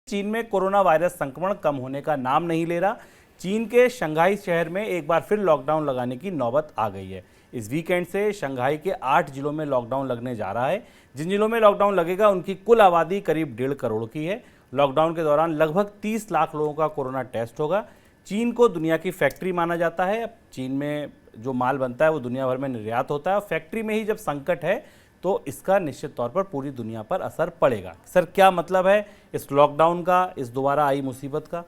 चीन में corona virus संक्रमण कम होने का नाम नहीं ले रहा। चीन के शंघाई शहर में एक बार फिर लॉकडाउन लगाने की नौबत आ गई है। इस वीकेंड से शंघाई के 8 जिलों में लॉकडाउन लगने जा रहा है। जिन जिलों में लॉकडाउन लगेगा उनकी कुल आबादी करीब 1.5 करोड़ की है। लॉकडाउन के दौरान लगभग 30 लाख लोगों का कोरोना टेस्ट होगा। चीन को दुनिया की फैक्ट्री माना जाता है। अब चीन में जो माल बनता है वो दुनिया भर में निर्यात होता है। फैक्ट्री में ही जब संकट है तो इसका निश्चित तौर पर पूरी दुनिया पर असर पड़ेगा। सर, क्या मतलब है इस लॉकडाउन का, इस दोबारा आई मुसीबत का?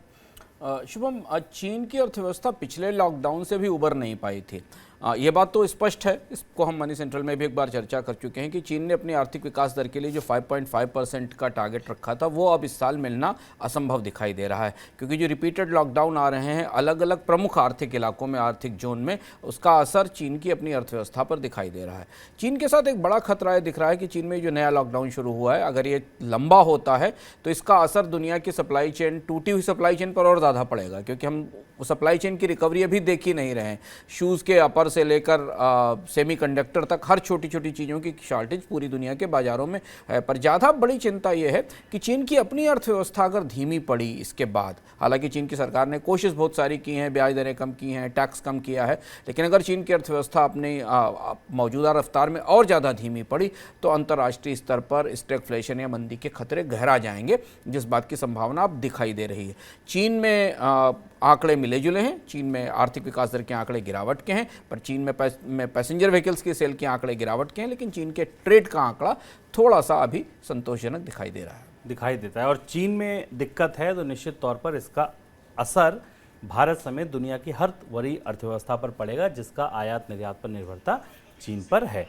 शुभम, चीन की अर्थव्यवस्था पिछले लॉकडाउन से भी उबर नहीं पाई थी। ये बात तो स्पष्ट है, इसको हम मनी सेंट्रल में भी एक बार चर्चा कर चुके हैं कि चीन ने अपनी आर्थिक विकास दर के लिए जो 5.5% का टारगेट रखा था वो अब इस साल मिलना असंभव दिखाई दे रहा है, क्योंकि जो रिपीटेड लॉकडाउन आ रहे हैं अलग अलग प्रमुख आर्थिक इलाकों में, आर्थिक जोन में, उसका असर चीन की अपनी अर्थव्यवस्था पर दिखाई दे रहा है। चीन के साथ एक बड़ा खतरा ये दिख रहा है कि चीन में जो नया लॉकडाउन शुरू हुआ है, अगर ये लंबा होता है तो इसका असर दुनिया की सप्लाई चेन, टूटी हुई सप्लाई चेन पर और ज़्यादा पड़ेगा, क्योंकि हम सप्लाई चेन की रिकवरी अभी देख ही नहीं रहे हैं। शूज़ के अपर से लेकर सेमीकंडक्टर तक हर छोटी छोटी चीज़ों की शॉर्टेज पूरी दुनिया के बाज़ारों में है। पर ज़्यादा बड़ी चिंता यह है कि चीन की अपनी अर्थव्यवस्था अगर धीमी पड़ी इसके बाद, हालांकि चीन की सरकार ने कोशिश बहुत सारी की हैं, ब्याज दरें कम की हैं, टैक्स कम किया है, लेकिन अगर चीन की अर्थव्यवस्था अपनी मौजूदा रफ्तार में और ज़्यादा धीमी पड़ी तो अंतर्राष्ट्रीय स्तर पर स्टैगफ्लेशन या मंदी के खतरे गहरा जाएंगे, जिस बात की संभावना अब दिखाई दे रही है। चीन में आंकड़े मिले जुले हैं। चीन में आर्थिक विकास दर के आंकड़े गिरावट के हैं, पर चीन में पैसेंजर व्हीकल्स की सेल के आंकड़े गिरावट के हैं, लेकिन चीन के ट्रेड का आंकड़ा थोड़ा सा अभी संतोषजनक दिखाई देता है। और चीन में दिक्कत है तो निश्चित तौर पर इसका असर भारत समेत दुनिया की हर बड़ी अर्थव्यवस्था पर पड़ेगा, जिसका आयात निर्यात पर निर्भरता चीन पर है।